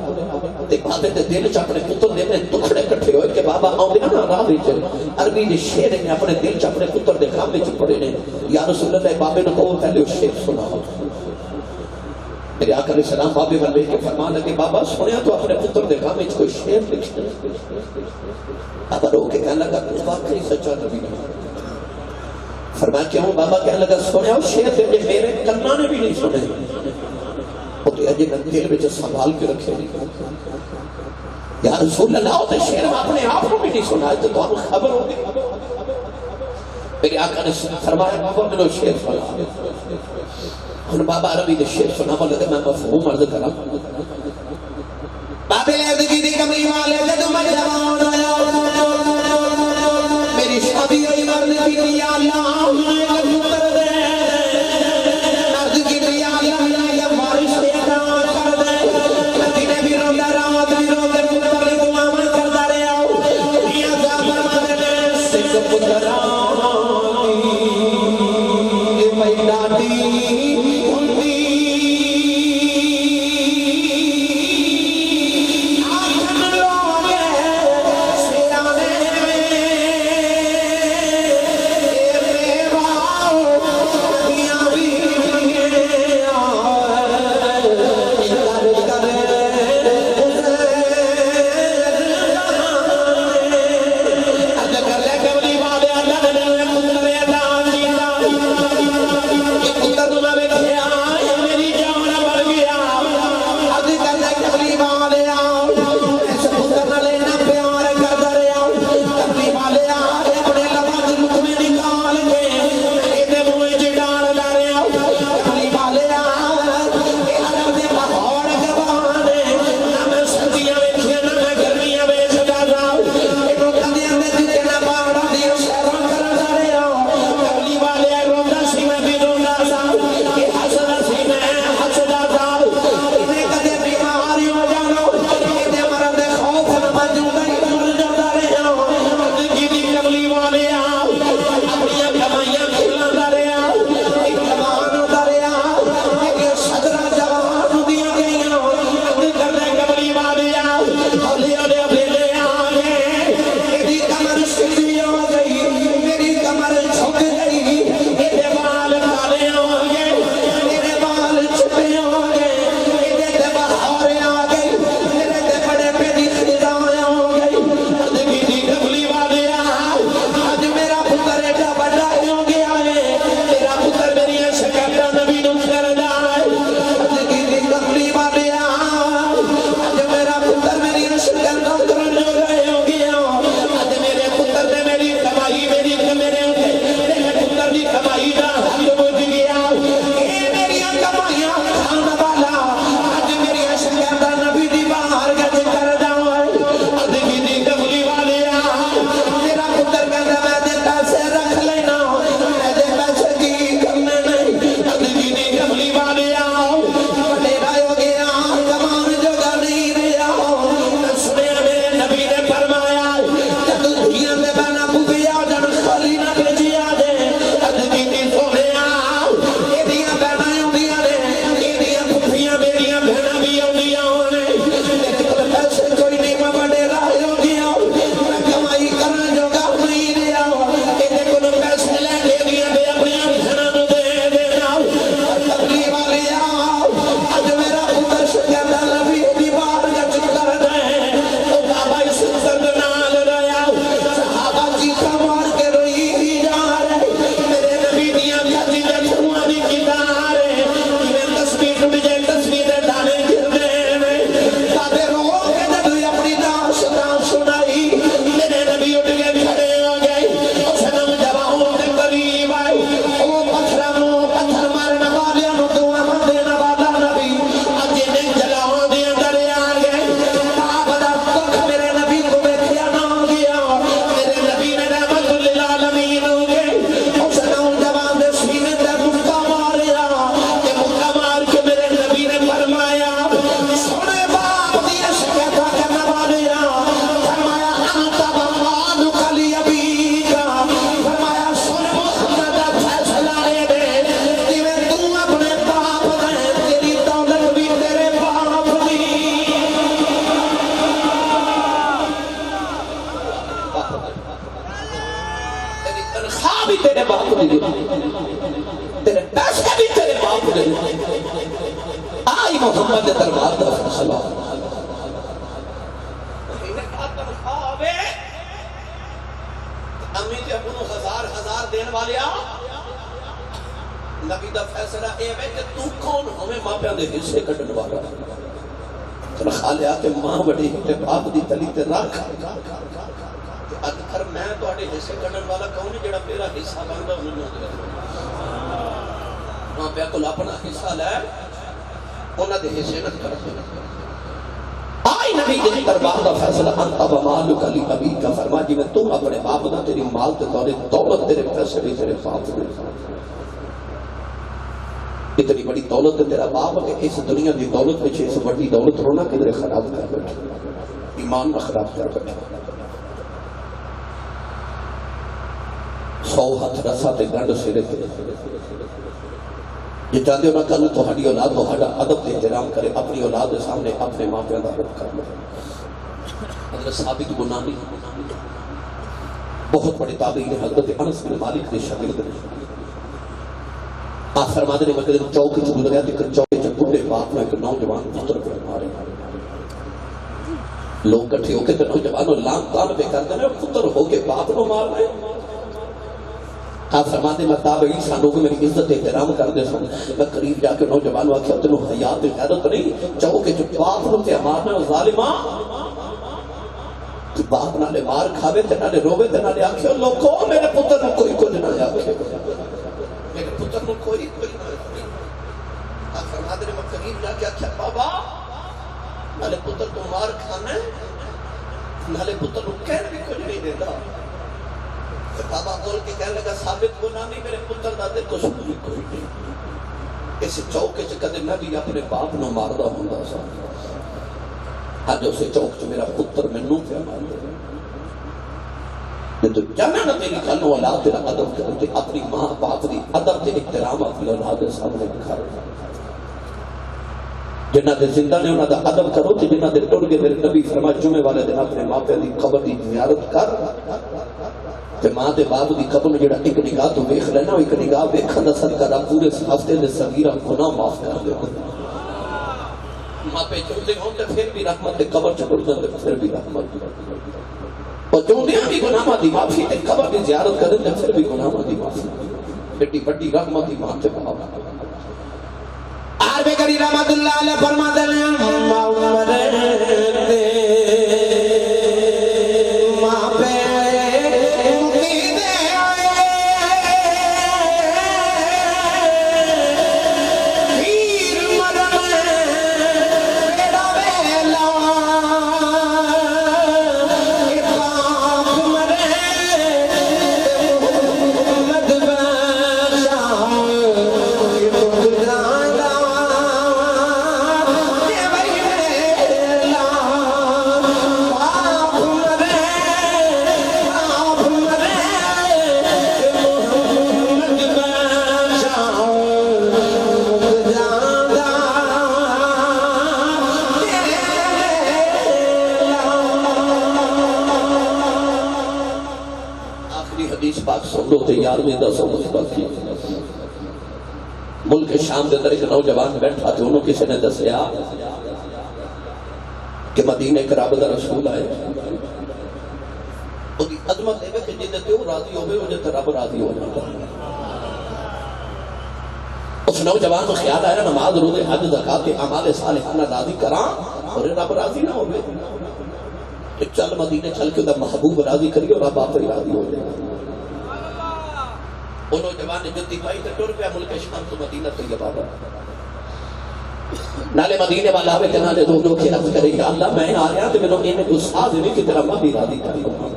Speaker 1: تے بابے تے دل چاپنے پتر دے میں دکھڑے کٹھے ہوئے کہ بابا آؤں دے نا راہ بیچے عربی دے شیر نے اپنے دل چاپنے پتر دے کام بیچے پڑے نے یا رسول اللہ بابے نو کہو پہلے اس شیر سنا ہو میرے آقا علیہ السلام بابے والے کے فرمان لگے بابا سنیا تو اپنے پتر دے کام بیچے کوئی شیر لکھتے بابا رو کے کہنے لگا واقعی سچا نبی نہیں فرمایا کیوں بابا کہنے لگا سنیا وہ شیر دے میرے کرنا نے بھی نہیں سنے وہ تو اجے دل میں سنبھال کے رکھے یا رسول اللہ ہوتے شیر میں اپنے آپ کو بھی نہیں سنا ہے تو ہم خبر ہوگی میرے آقا نے فرمایا بابا میں نے شیر سنا ہن بابا عربی نے شیر سنا وہ لگے میں مفہوم عرض کرا بابے لردگی دی کمری والے جدو میں جوان آیا میری شادی ہوئی مرد کی دیا اللہ میں پتر دے مرد کی دیا اللہ یا بارش دے کام کر دے مدینے بھی روندہ رات بھی روندے پتر لی دعا میں کرتا رہے آؤ یا زابر مدنے سکھ پترانی یہ میداتی تیرے پیسے بھی تیرے باپ دے آئی محمد دے دربار دا فیصلہ انہیں کہا تنخواہ آوے امی تے ابو نو ہزار دین والیا نبی دا فیصلہ اے ہے کہ تو کون ہمیں ماں پیاں دے حصے کٹن والا تنخواہ لیا کہ ماں بڑی تے باپ دی تلی تے رکھ اگر میں تو آڑے حصے کٹن والا کون ہے جڑا میرا حصہ بندا انہوں نے دے ماں پیا کو اپنا حصہ لے انہاں دے حصے نہ کر آئی نبی دے دربار دا فیصلہ انت و مالک علی ابی کا فرما جی میں تم اپنے باپ دا تیری مال تے دولت تیرے پیسے بھی تیرے باپ دے اتنی بڑی دولت تیرا باپ ہے اس دنیا دی دولت میں اس بڑی دولت رونا کدھر خراب کر بیٹھا ایمان نہ خراب کر بیٹھا 100 ہاتھ رسا تے گنڈ سرے تے یہ چاہتے ہو نہ کل تہاڈی اولاد تہاڈا ادب تے احترام کرے اپنی اولاد کے سامنے اپنے ماں پیو دا ادب کر لے حضرت ثابت بنانی بہت بڑے تابعین حضرت انس بن مالک کے شاگرد آپ فرماتے ہیں کہ چوک چ گزریا تے چوک چ بڈھے باپ نے ایک نوجوان پتر کو مارے لوگ کٹھے ہو کے تے نوجوانوں لان تان پہ کرتے ہیں پتر ہو کے باپ کو مار رہے آپ فرماتے ہیں تابعین سن لوگ میری عزت احترام کرتے سن میں قریب جا کے نوجوانوں آکھیا تینوں حیا تے غیرت نہیں چوک چ باپ نو تے مارنا ظالما تو باپ نالے مار کھاوے تے نالے روے تے نالے آکھیا لوکو میرے پتر نو کوئی کچھ نہ آکھے میرے پتر نو کوئی نہ آپ فرماتے ہیں میں قریب جا کے آکھیا بابا نالے پتر تو مار کھانا ہے نالے پتر نو کہنے بھی کچھ نہیں دیتا بابا بول کے کہنے لگا ثابت بنانی میرے پتر دادے کو سنی کوئی نہیں اس چوک چ کدے نبی اپنے باپ نو ماردا ہوندا سا اج اس چوک چ میرا پتر مینوں پیا ماردا ہے تو جانا نہ تیری کل نو اولاد تیرا ادب کرتے اپنی ماں باپ دی ادب تے احترام اپنی اولاد کے سامنے دکھا جنہ دے زندہ نے انہاں دا ادب کرو تے جنہ دے ٹر گئے میرے نبی فرمایا جمعے والے دن اپنے ماں پہ دی قبر دی زیارت کر تے ماں دے باپ دی قبر میں جڑا ایک نگاہ تو ویکھ لینا ایک نگاہ ویکھن دا صدقہ رب پورے ہفتے دے صغیرہ گناہ معاف کر دے ماں پہ چوندے ہوں تے پھر بھی رحمت دے قبر چڑھ جاندے پھر بھی رحمت اور چوندے بھی گناہ دی معافی تے قبر دی زیارت کرن تے پھر بھی گناہ دی معافی بیٹی بڑی رحمت دی ماں تے باپ عربی کری رحمت اللہ علیہ فرماتے ہیں عمر دے ماں پہ ملک شام کے اندر ایک نوجوان بیٹھا تھے انہوں کسی نے دسیا کہ مدینہ ایک رب دا رسول آئے وہ عظمت ہے کہ جن تے وہ راضی ہوئے انہیں تے رب راضی ہو جاتا اس نوجوان کو خیال آیا نماز روزے حج زکات کے اعمال صالحانہ راضی کراں اور رب راضی نہ ہوئے چل مدینے چل کے محبوب راضی کریے اور رب آپ راضی ہو جائے انہوں جوان نے جدی پائی تے ٹر پیا ملک شام تو مدینہ طیبہ نالے مدینے والا ہوئے کہ نالے دونوں کی عرض کرے کہ اللہ میں آ رہا تو میں نے انہیں گسا دے کہ تیرا ماں بھی راضی کر دوں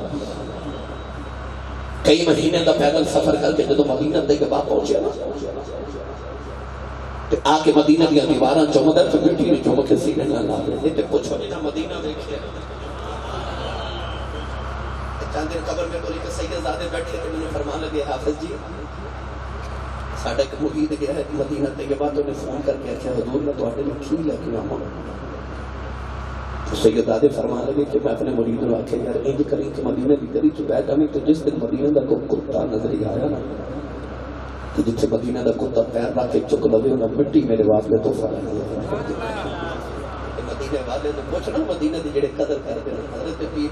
Speaker 1: کئی مہینے دا پیدل سفر کر کے جدو مدینہ طیبہ پہنچے نا آ کے مدینہ دیا دیواراں چمدر تو بیٹھی نے چمک کے سینے نہ لا دے تے پوچھو نہیں نہ مدینہ دیکھے چاند دن قبر میں بولی کہ سید زادے بیٹھے تھے انہوں نے فرمان لگے حافظ جی ساڑھا ایک مرید گیا ہے مدینہ طیبہ تو نے فون کر کے کیا حضور میں تو آٹے میں کھیل ہے کہ آموں تو سید زادے فرمان لگے کہ میں اپنے مرید نے آکھے یار انج کریں کہ مدینہ بھی کری تو بیٹھ ہمیں تو جس دن مدینہ دا کو کتا نظری آیا نا کہ جتنے مدینہ دا کتا پیر رکھ کے چک لوے انہیں مٹی میرے واسطے تحفہ مدینے والے تو پوچھنا مدینے دی جڑے قدر کرتے ہیں حضرت پیر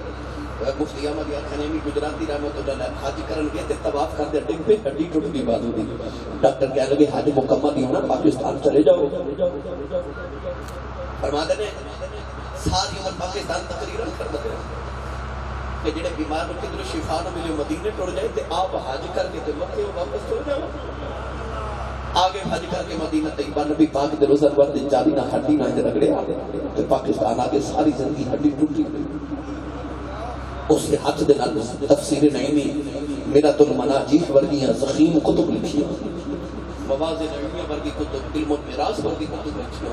Speaker 1: مفتی احمد یار خنیمی گجراتی رحمۃ اللہ علیہ حج کرن گئے تے طواف کرتے ڈگ پہ ہڈی ٹوٹ گئی بازو دی ڈاکٹر کہنے لگے حج مکمل ہی ہونا پاکستان چلے جاؤ فرماتے ہیں ساری عمر پاکستان تقریر کرتے ہیں کہ جڑے بیمار ہو کدھر شفا نہ ملے مدینے ٹر جائے تے آپ حج کر کے تے مکے واپس چل جاؤ آگے حج کر کے مدینہ طیبہ نبی پاک دے روزہ پر دے جاری نہ ہڈی نہ رگڑے آگے تے پاکستان آگے ساری زندگی ہڈی ٹوٹی اس کے ہاتھ دے نال تفسیر نعیمی میرۃ المناجیح ورگیاں زخیم کتب لکھی مواز نعیمیہ ورگی کتب علم المیراث ورگی کتب لکھی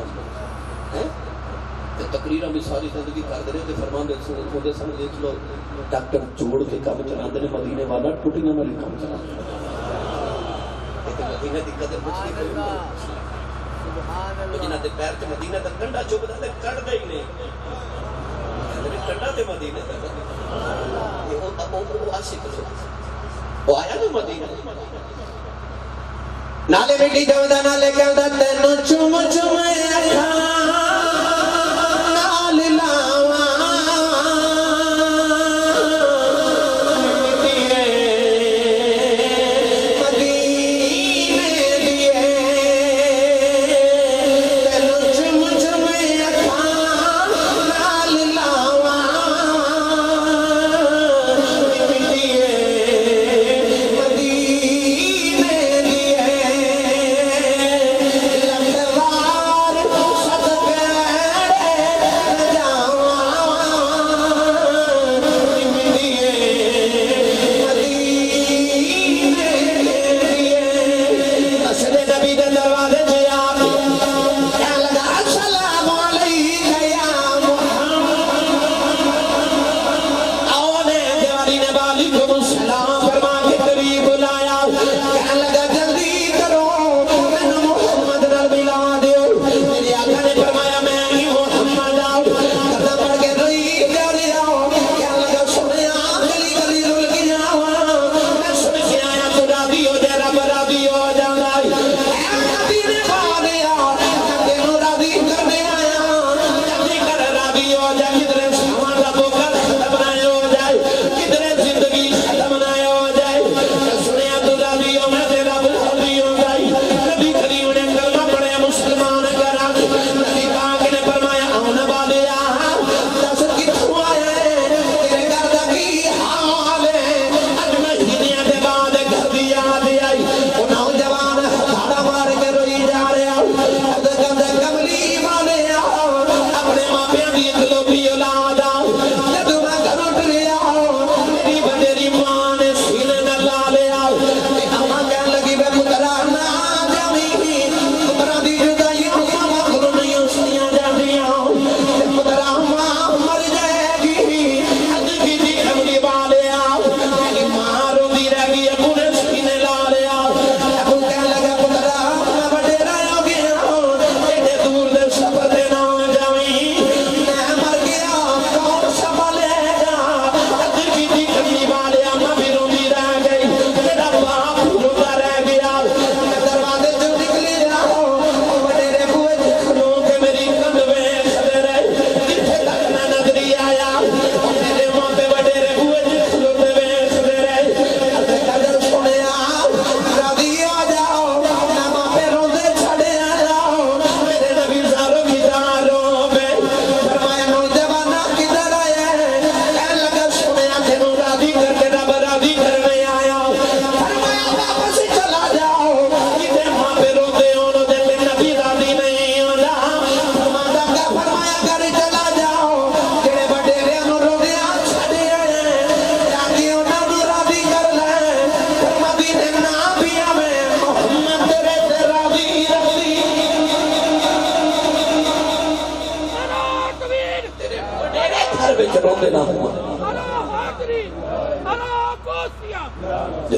Speaker 1: تقریرہ بھی ساری زندگی کر دے رہے فرمان دے سن دیکھ لو ڈاکٹر جوڑ کے کام چلا دے مدینے والا ٹوٹیاں والی کام چلا مدینہ دی قدر کچھ نہیں کوئی جنہ دے پیر تے مدینہ دا کنڈا چوبدا تے کڈدا ہی نہیں کنڈا تے مدینہ دا وہ عاشق وہ آیا نا مدینہ نالے مٹی جوندا نالے کہندا تینوں چوم چوم اکھاں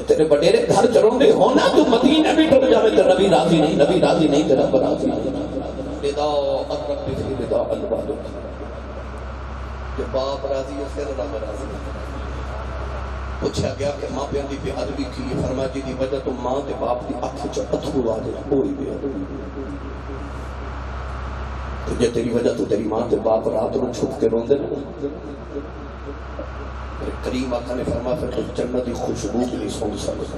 Speaker 1: تیرے بڑیرے گھر چروندے ہونا تو مدینہ بھی ٹر جاوے تو نبی راضی نہیں، نبی راضی نہیں تو رب راضی نہیں۔ رضا اقرب فی رضا الوالد، جو باپ راضی ہے پھر رب راضی ہے۔ پوچھا گیا کہ ماں پیاں دی بے ادبی کی، فرمایا جی دی وجہ تو ماں تے باپ دی اکھ چ اتھرو آ جائے کوئی بے ادبی، تو جے تیری وجہ تو تیری ماں تے باپ رات نو چھپ کے روندے نا، کریم آقا نے فرمایا پھر تو جنت کی خوشبو بھی نہیں سونگ سکتا۔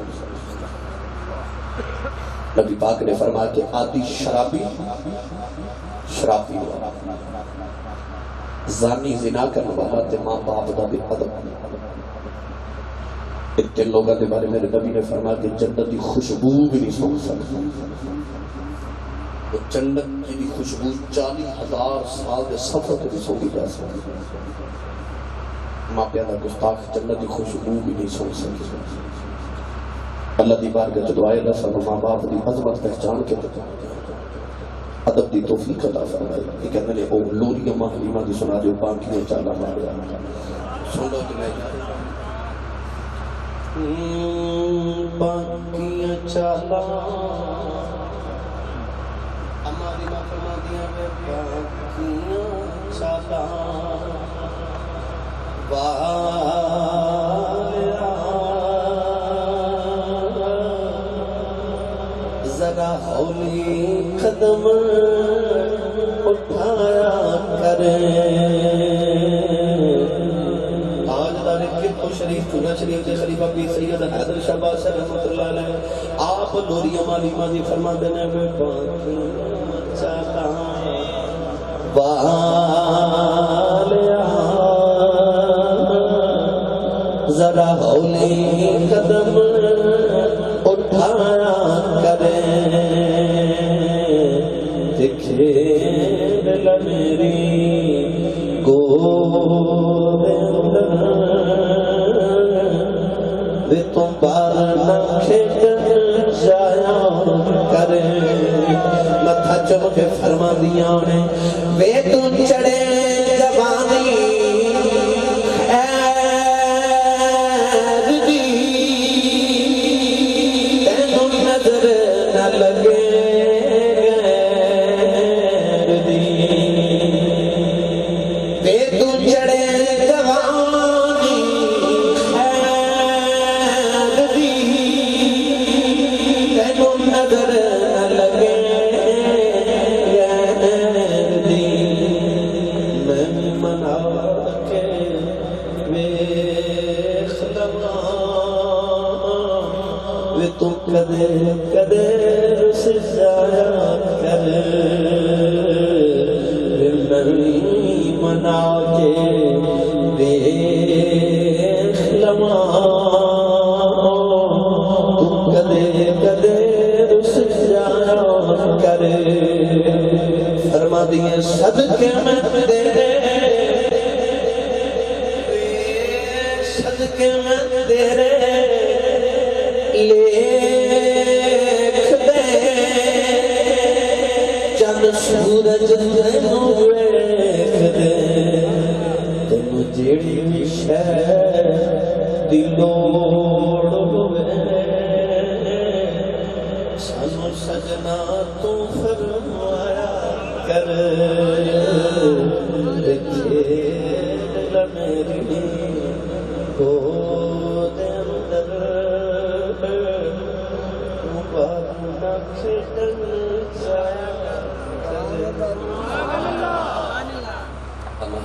Speaker 1: نبی پاک نے فرمایا کہ آدھی شرابی شرابی ہوا، زانی زنا کرنے والا تے ماں باپ دا بے ادب، اتنے لوگوں کے بارے میرے نبی نے فرمایا کہ جنت کی خوشبو بھی نہیں سونگ سکتا۔ جنت کی خوشبو 40,000 سال کے سفر سے بھی سونگی جا سکتی، ماں پیاں دا گستاخ جنت کی خوشبو بھی نہیں سونگ سکتی۔ اللہ دی بارگاہ وچ دعا ہے سانو ماں باپ دی عظمت پہچان کے ادب دی توفیق عطا فرمائے۔ یہ کہندے نے او لوری اماں حلیمہ دی سنا دیو پاکیاں چالا ماریا، سن لو تے میں پاکیاں چالا اماں دی ماں فرماندیاں وے پاکیاں چالا ذرا ہولی قدم اٹھایا کریں، آج دارک شریف چونہ شریف سے خلیفہ پیر سید حیدر شاہ بادشاہ رحمۃ اللہ علیہ آپ لوری مالیمہ دی فرما دینے میں پاکیاں چالا والیا، ذرا ہولی قدم اٹھایا کریں، کھیل میری گود اندر وے تم بار نہ کھیل جایا کریں، متھا چم کے فرما دیا نے وے تم چڑھے جوانی تم کدے کدے رس جایا کر، نہیں منا کے دیکھ لمحہ، تم کدے کدے رس جایا کر، فرما دیے صدقے میں تیرے، صدقے میں تیرے لیکھ دے چند سورج تینوں ویکھ دے، تینوں جیڑی بھی شے دی لوڑ ہوے، سانو سجنا تو فرمایا کر، کھیل میری گود اندر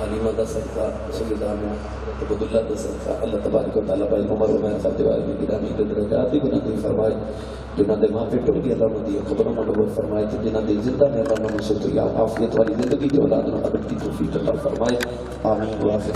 Speaker 1: حلیمہ دا صدقہ سیدان عبداللہ دا صدقہ اللہ تبارک و تعالیٰ بھائی عمر و میں خاطر والی گرامی کے درجات بھی گناہ دی فرمائے، جنہاں دے ماں پیٹوں کی اللہ نے دی خبروں منور فرمائے، جنہاں دے زندہ میں اللہ نے صحت عافیت والی زندگی جو اولاد نے ابد کی توفیق عطا فرمائے، آمین و آخر